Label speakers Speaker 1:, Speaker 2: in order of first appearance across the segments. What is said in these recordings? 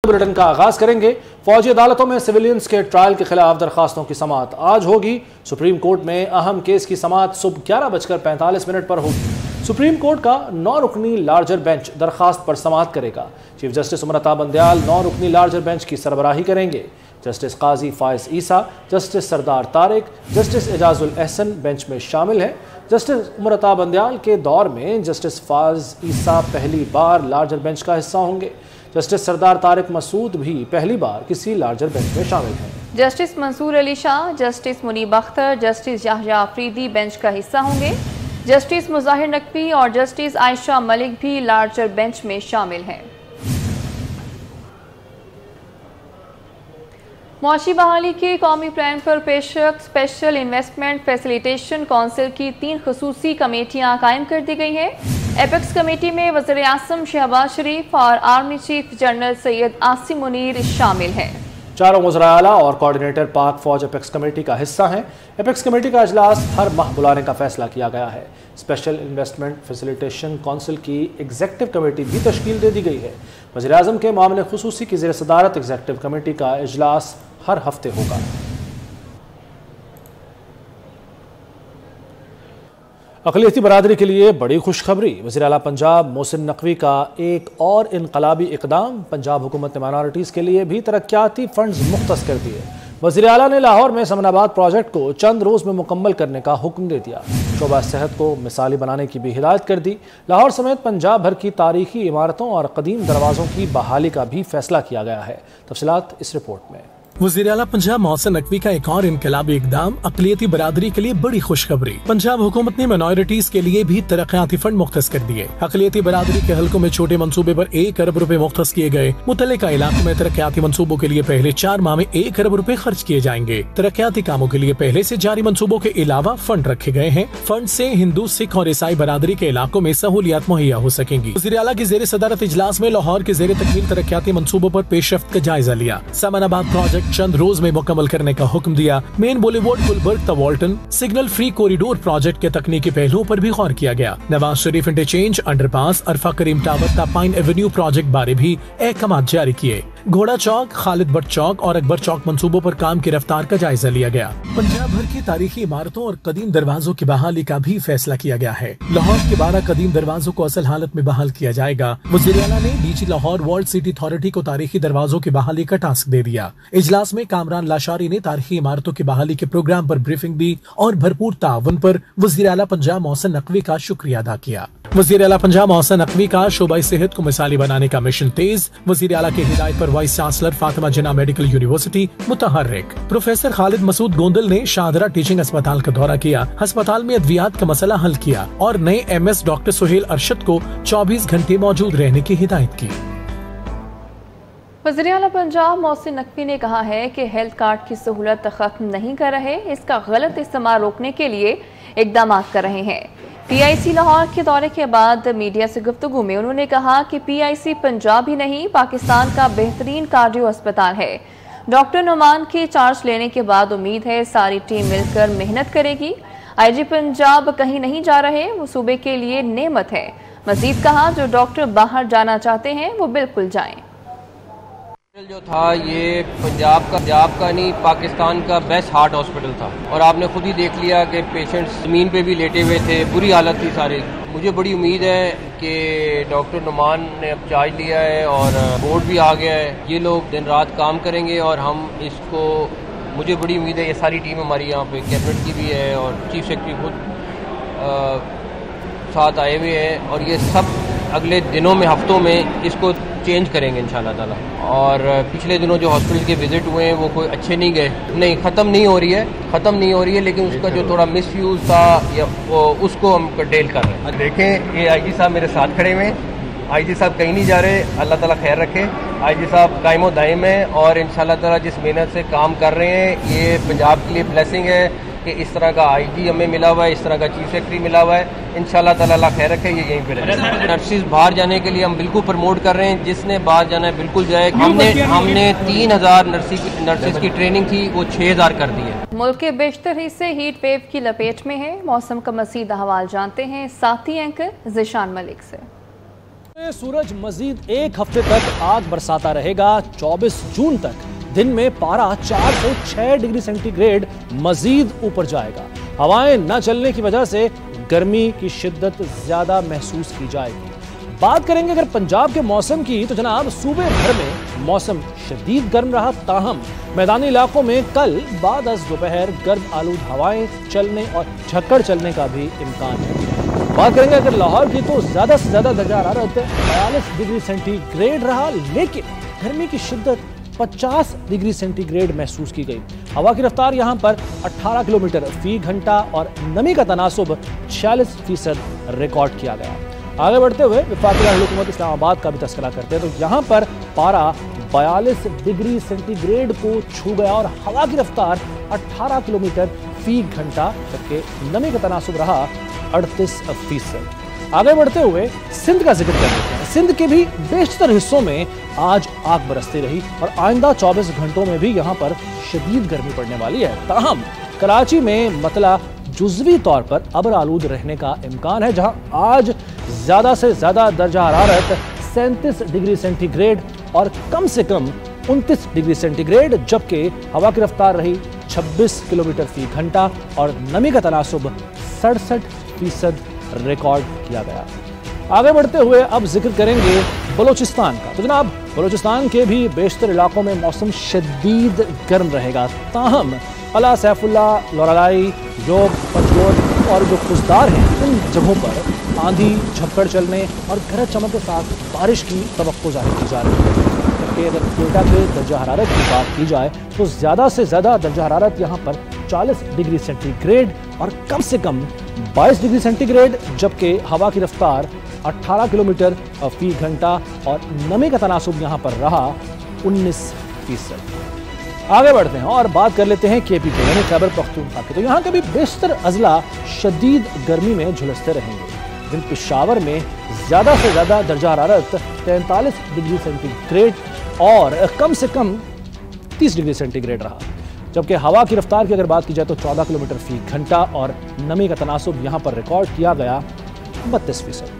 Speaker 1: Bulletin का आगाज करेंगे। फौजी अदालतों में सिविलियंस के ट्रायल के खिलाफ दरखास्तों की समाअत आज होगी। सुप्रीम कोर्ट में अहम केस की समाअत सुबह 11:45 पर होगी। सुप्रीम कोर्ट का 9 रुकनी लार्जर बेंच दरखास्त पर समाअत करेगा। Chief justice उमरता Bandial 9 रुकनी larger bench की सरबराही करेंगे। जस्टिस काजी फायज ईसा, जस्टिस सरदार तारिक, जस्टिस एजाजुल एहसन बेंच में शामिल हैं। जस्टिस उमरता बंदयाल के दौर में जस्टिस फायज ईसा पहली बार लार्जर बेंच का हिस्सा होंगे। जस्टिस सरदार तारिक मसूद भी पहली बार किसी लार्जर बेंच में शामिल हैं।
Speaker 2: Justice Mansoor Ali Shah, justice Muneeb Akhtar, justice Yahya Afridi bench का हिस्सा होंगे। जस्टिस मुजाहिर नकवी और जस्टिस आयशा मलिक भी लार्जर बेंच में शामिल हैं। मुआशी बहाली के कौमी प्लान पर पेशरफ्त स्पेशल इन्वेस्टमेंट फैसिलिटेशन काउंसिल की 3 खसूसी कमेटियां कायम कर दी गई हैं। एपेक्स कमेटी में वज़ीर आज़म शहबाज शरीफ और army chief general Syed Asim Munir शामिल हैं।
Speaker 1: चारों वज़ीर आला और कोऑर्डिनेटर पाक फौज एपेक्स कमेटी का हिस्सा हैं। एपेक्स कमेटी का इजलास हर माह बुलाने का फैसला किया गया है। स्पेशल इन्वेस्टमेंट फैसिलिटेशन काउंसिल की एग्जेक्टिव कमेटी भी तश्कील दे दी गई है। वज़ीर आज़म के मामले खुसूसी की ज़ेर सदारत एग्जेक्टिव कमेटी का इजलास हर हफ्ते होगा। अक़लियती बरादरी के लिए बड़ी खुशखबरी। वज़ीर आला पंजाब मोहसिन नकवी का एक और इनकलाबी इक़दाम। पंजाब हुकूमत ने माइनॉरिटीज़ के लिए भी तरक्याती फंड्स मुख्तस कर दिए। वज़ीर आला ने लाहौर में समनाबाद प्रोजेक्ट को चंद रोज़ में मुकम्मल करने का हुक्म दे दिया। शोबा सेहत को मिसाली बनाने की भी हिदायत कर दी। लाहौर समेत पंजाब भर की तारीखी इमारतों और कदीम दरवाज़ों की बहाली का भी फैसला किया गया है। तफसीलात इस रिपोर्ट में।
Speaker 3: वज़ीर आला पंजाब मोहसिन नकवी का एक और इनकलाबी इक़दाम। अक़लियती बरादरी के लिए बड़ी खुशखबरी। पंजाब हुकूमत ने माइनॉरिटीज के लिए भी तरक्याती फंड मुख्तस कर दिए। अक़लियती बरादरी के हल्कों में छोटे मंसूबे पर 1 अरब रुपए मुख्तस किए गए। मुतल्लिका इलाकों में तरक्याती मंसूबों के लिए पहले 4 माह में 1 अरब रुपए खर्च किए जाएंगे। तरक्याती कामों के लिए पहले से जारी मंसूबों के अलावा फंड रखे गए हैं। फंड से हिंदू, सिख और ईसाई बरादरी के इलाकों में सहूलियात मुहैया हो सकेंगी। वज़ीर आला की ज़ेर सदारत इजलास में लाहौर के ज़ेर तकमील तरक्याती मंसूबों पर पेशरफ्त का जायजा लिया। समनाबाद प्रोजेक्ट चंद रोज में मुकम्मल करने का हुक्म दिया। मेन बुलेवार्ड गुलबर्ग तवाल्टन सिग्नल फ्री कॉरिडोर प्रोजेक्ट के तकनीकी पहलुओं पर भी गौर किया गया। Nawaz Sharif interchange, underpass, Arfa Karim tower ता पाइन एवेन्यू प्रोजेक्ट बारे भी अहकाम जारी किए। घोड़ा चौक, खालिद भट्ट चौक और अकबर चौक मंसूबों पर काम की रफ्तार का जायजा लिया गया। पंजाब भर की तारीखी इमारतों और कदीम दरवाजों की बहाली का भी फैसला किया गया है। लाहौर के 12 कदीम दरवाजों को असल हालत में बहाल किया जाएगा। वज़ीर आला ने DG Lahore world city authority को तारीखी दरवाजों की बहाली का टास्क दे दिया। इजलास में कामरान लाशारी ने तारीखी इमारतों की बहाली के प्रोग्राम पर ब्रीफिंग दी और भरपूर ताउन पर वज़ीर आला पंजाब मोहसिन नकवी का शुक्रिया अदा किया। वज़ीर आला पंजाब मोहसिन नकवी का शोबा सेहत को मिसाली बनाने का मिशन तेज। वज़ीर आला की हिदायत पर vice chancellor Fatima Jinnah medical university मुतहर्रिक। प्रोफेसर खालिद मसूद गोंदल ने शाहदरा टीचिंग अस्पताल का दौरा किया। अस्पताल में अद्वियात का मसला हल किया और नए MS डॉक्टर सुहेल अरशद को 24 घंटे मौजूद रहने की हिदायत की।
Speaker 2: वज़ीर आला पंजाब मोहसिन नकवी ने कहा है कि हेल्थ कार्ड की सहूलत खत्म नहीं कर रहे, इसका गलत इस्तेमाल रोकने के लिए इकदाम कर रहे हैं। PIC लाहौर के दौरे के बाद मीडिया से गुफ्तगू में उन्होंने कहा कि PIC पंजाब ही नहीं पाकिस्तान का बेहतरीन कार्डियो अस्पताल है। डॉक्टर नुमान के चार्ज लेने के बाद उम्मीद है सारी टीम मिलकर मेहनत करेगी। IG पंजाब कहीं नहीं जा रहे, वो सूबे के लिए नेमत है। मजीद कहा जो डॉक्टर बाहर जाना चाहते हैं वो बिल्कुल जाएं।
Speaker 4: जो था ये पंजाब का नहीं पाकिस्तान का बेस्ट हार्ट हॉस्पिटल था और आपने खुद ही देख लिया कि पेशेंट्स ज़मीन पे भी लेटे हुए थे, बुरी हालत थी सारी। मुझे बड़ी उम्मीद है कि डॉक्टर नुमान ने अब चार्ज लिया है और बोर्ड भी आ गया है। ये लोग दिन रात काम करेंगे और हम इसको, मुझे बड़ी उम्मीद है ये सारी टीम हमारी यहाँ पे कैबिनेट की भी है और चीफ सेक्रेटरी खुद साथ आए हुए हैं और ये सब अगले दिनों में हफ्तों में इसको चेंज करेंगे इंशाल्लाह ताला। और पिछले दिनों जो हॉस्पिटल के विज़िट हुए हैं वो कोई अच्छे नहीं गए। नहीं, ख़त्म नहीं हो रही है लेकिन उसका जो थोड़ा मिसयूज़ था या उसको हम कंटेल कर रहे हैं। देखें ये IG साहब मेरे साथ खड़े हुए हैं। IG साहब कहीं नहीं जा रहे, अल्लाह ताला खैर रखे। IG साहब कायमो दायम है और इंशाल्लाह ताला जिस मेहनत से काम कर रहे हैं ये पंजाब के लिए ब्लेसिंग है कि इस तरह का IG हमें मिला हुआ है, इस तरह का चीफ सेक्रेटरी मिला हुआ है। इंशाल्लाह ताला अल्लाह खैर रखे, ये यहीं पे रहे। नर्सिस बाहर जाने के लिए हम बिल्कुल प्रमोट कर रहे हैं, जिसने बाहर जाना है बिल्कुल जाए। हमने 3000 नर्सिस की ट्रेनिंग थी वो 6000 कर दी है।
Speaker 2: मुल्क के बेशतर हिस्से हीट वेव की लपेट में है। मौसम का मज़ीद अहवाल जानते हैं साथी एंकर ज़िशान मलिक से।
Speaker 1: सूरज मजीद एक हफ्ते तक आग बरसाता रहेगा। 24 जून तक दिन में पारा 4 से 6 डिग्री सेंटीग्रेड मजीद ऊपर जाएगा। हवाएं न चलने की वजह से गर्मी की शिद्दत ज्यादा महसूस की जाएगी। बात करेंगे अगर पंजाब के मौसम की, तो जनाब सूबे भर में मौसम शदीद गर्म रहा। ताहम मैदानी इलाकों में कल बाद अज़ दोपहर गर्म आलूद हवाएं चलने और झक्कड़ चलने का भी इम्कान है। बात करेंगे अगर लाहौर की, तो ज्यादा से ज्यादा दर्जा हरारत 42 डिग्री सेंटीग्रेड रहा, लेकिन गर्मी की शिद्दत 50 डिग्री सेंटीग्रेड महसूस की गई। हवा की रफ्तार यहां पर 18 किलोमीटर फी घंटा और नमी का तनासुब 46% रिकॉर्ड किया गया। आगे बढ़ते हुए वफाकी हुकूमत इस्लामाबाद का भी तस्करा करते हैं, तो यहाँ पर पारा 42 डिग्री सेंटीग्रेड को छू गया और हवा की रफ्तार 18 किलोमीटर फी घंटा, जबकि नमी का तनासुब रहा 38%। आगे बढ़ते हुए सिंध का जिक्र कर लेते हैं। सिंध के भी बेशतर हिस्सों में आज आग बरसती रही और आइंदा 24 घंटों में भी यहाँ पर शदीद गर्मी पड़ने वाली है। ताहम कराची में मतला जुज़वी तौर पर अबर आलूद रहने का इम्कान है, जहां आज ज्यादा से ज्यादा दर्जा हरारत 37 डिग्री सेंटीग्रेड और कम से कम 29 डिग्री सेंटीग्रेड, जबकि हवा की रफ्तार रही 26 किलोमीटर फी घंटा और नमी का तनासुब 67% रिकॉर्ड किया गया। आगे बढ़ते हुए अब जिक्र करेंगे बलोचिस्तान का, तो जनाब बलोचिस्तान के भी बेशतर इलाकों में मौसम शदीद गर्म रहेगा। ताहम अला सैफुल्ला, लोरालाई, योग, पतलोर और जो खुशदार हैं, इन जगहों पर आंधी झक्कड़ चलने और गरज चमक के साथ बारिश की तवक्को जाहिर की जा रही है। जबकि अगर कोयटा के दर्जा हरारत की बात की जाए, तो ज़्यादा से ज़्यादा दर्जा हरारत यहाँ पर 40 डिग्री सेंटीग्रेड और कम से कम 22 डिग्री सेंटीग्रेड, जबकि हवा की रफ्तार 18 किलोमीटर फी घंटा और नमी का तनासुब यहाँ पर रहा 19%। आगे बढ़ते हैं और बात कर लेते हैं KP के यानी खैबर पख्तूनख्वा के, तो यहाँ के भी बेशतर अजला शदीद गर्मी में झुलसते रहेंगे। दिन पेशावर में ज्यादा से ज्यादा दर्जा हरारत 43 डिग्री सेंटीग्रेड और कम से कम 30 डिग्री सेंटीग्रेड रहा, जबकि हवा की रफ्तार की अगर बात की जाए तो 14 किलोमीटर फी घंटा और नमी का तनासुब यहाँ पर रिकॉर्ड किया गया 32%।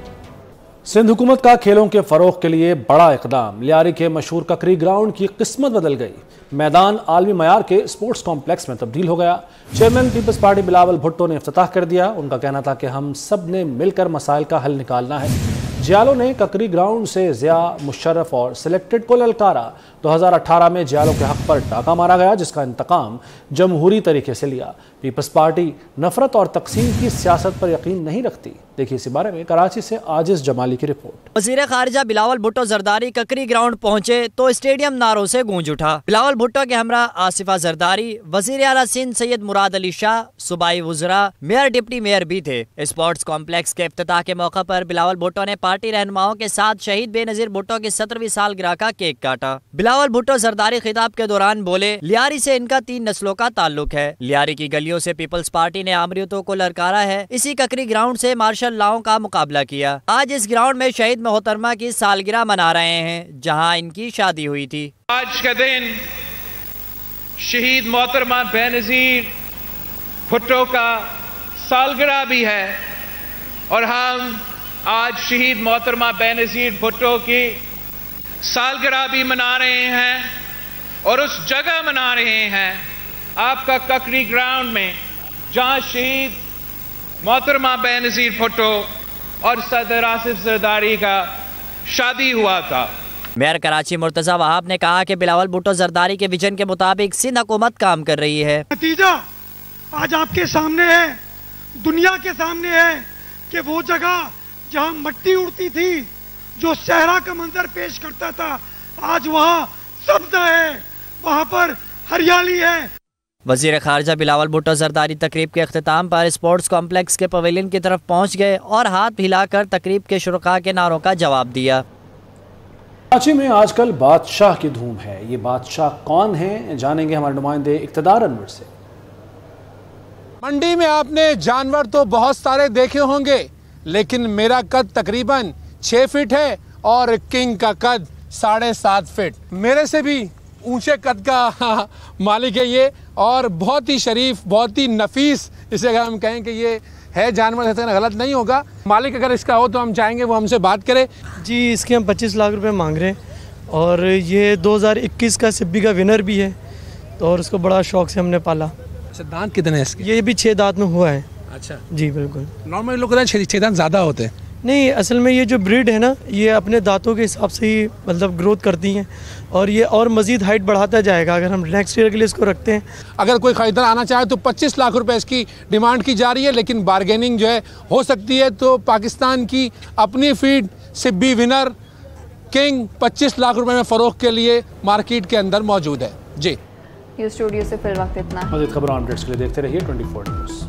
Speaker 1: सिंध हुकूमत का खेलों के फरोग के लिए बड़ा इकदाम। लियारी के मशहूर ककरी ग्राउंड की किस्मत बदल गई। मैदान आलमी मयार के स्पोर्ट्स कॉम्प्लेक्स में तब्दील हो गया। चेयरमैन पीपल्स पार्टी बिलावल भुट्टो ने इफ्तिताह कर दिया। उनका कहना था कि हम सब ने मिलकर मसाइल का हल निकालना है। जियालो ने ककरी ग्राउंड से जिया, मुशर्रफ और सिलेक्टेड को ललकारा। 2018 में जियालो के हक पर डाका मारा गया, जिसका इंतकाम जमहूरी तरीके से लिया। पीपल्स पार्टी नफरत और तकसीम की सियासत पर यकीन नहीं रखती। देखिए इसी बारे में कराची से आजिज जमाली की रिपोर्ट।
Speaker 5: वज़ीर खारिजा बिलावल भुट्टो जरदारी ककरी ग्राउंड पहुंचे तो स्टेडियम नारों से गूंज उठा। बिलावल भुट्टो के हमरा आसिफा जरदारी, वज़ीर आला सिंध सैयद मुराद अली शाह, सूबाई वुज़रा, मेयर डिप्टी मेयर भी थे। स्पोर्ट्स कॉम्प्लेक्स के इफ्तिताह के मौके पर बिलावल भुट्टो ने पार्टी रहनुमाओं के साथ शहीद बेनजीर भुट्टो की 17वीं सालगिरह का केक काटा। बिलावल भुट्टो जरदारी खिताब के दौरान बोले, लियारी से इनका 3 नस्लों का ताल्लुक है। लियारी की गलियों से पीपल्स पार्टी ने आमरीतों को ललकारा है। इसी ककरी ग्राउंड से मार्शल लाओं का मुकाबला किया। आज इस ग्राउंड में शहीद मोहतरमा की सालगिरह मना रहे हैं, जहां इनकी शादी हुई थी।
Speaker 6: आज का दिन शहीद मोहतरमा बेनजीर भुट्टो का सालगिरह भी है और हम आज शहीद मोहतरमा बेनजीर भुट्टो की सालगिरह भी मना रहे हैं और उस जगह मना रहे हैं आपका ककरी ग्राउंड में, जहां शहीद मोहतरमा बेनजीर भुट्टो और सदर आसिफ जरदारी का शादी हुआ था।
Speaker 5: मेयर कराची मुर्तजा वहाब ने कहा कि बिलावल भुट्टो जरदारी के विजन के मुताबिक सिंध हुकूमत काम कर रही है।
Speaker 7: नतीजा आज आपके सामने है, दुनिया के सामने है कि वो जगह जहां मट्टी उड़ती थी, जो सहरा का मंजर पेश करता था, आज वहां सब्ज़ा है, वहां पर हरियाली है।
Speaker 5: वज़ीर खारिजा बिलावल भुट्टो जरदारी तकरीब के अख्तिताम पर स्पोर्ट्स कॉम्प्लेक्स के पवेलियन की तरफ पहुंच गए और हाथ हिलाकर तकरीब के शुरका के नारों का जवाब दिया।
Speaker 1: कराची में आजकल बादशाह की धूम है। ये बादशाह कौन है, जानेंगे हमारे नुमाइंदे इक़्तिदार अनवर से।
Speaker 8: मंडी में आपने जानवर तो बहुत सारे देखे होंगे, लेकिन मेरा कद तकरीबन 6 फीट है और किंग का कद 7.5 फीट। मेरे से भी ऊंचे कद का मालिक है ये, और बहुत ही शरीफ, बहुत ही नफीस, इसे अगर हम कहें कि ये है जानवर ऐसा गलत नहीं होगा। मालिक अगर इसका हो तो हम चाहेंगे वो हमसे बात करे।
Speaker 9: जी, इसके हम 25 लाख रुपए मांग रहे हैं और ये 2021 का सिब्बी का विनर भी है, तो और उसको बड़ा शौक से हमने पाला।
Speaker 8: अच्छा, दांत कितने हैं इसके?
Speaker 9: ये भी 6 दांत में हुआ है।
Speaker 8: अच्छा
Speaker 9: जी बिल्कुल।
Speaker 8: नॉर्मली लोग कहते हैं 6 दांत ज़्यादा होते हैं।
Speaker 9: नहीं, असल में ये जो ब्रीड है ना, ये अपने दांतों के हिसाब से ही मतलब ग्रोथ करती हैं और ये और मज़ीद हाइट बढ़ाता जाएगा अगर हम नेक्स्ट ईयर के लिए इसको रखते हैं।
Speaker 8: अगर कोई खरीदार आना चाहे तो 25 लाख रुपए इसकी डिमांड की जा रही है, लेकिन बारगेनिंग जो है हो सकती है। तो पाकिस्तान की अपनी feed Sibi winner king 25 lakh रुपए में फ़रोख्त के लिए मार्केट के अंदर मौजूद है। जी,
Speaker 2: ये स्टूडियो से फिर वक्त इतना।
Speaker 1: मज़ीद खबरों अपडेट्स के लिए देखते रहिए 24 न्यूज़।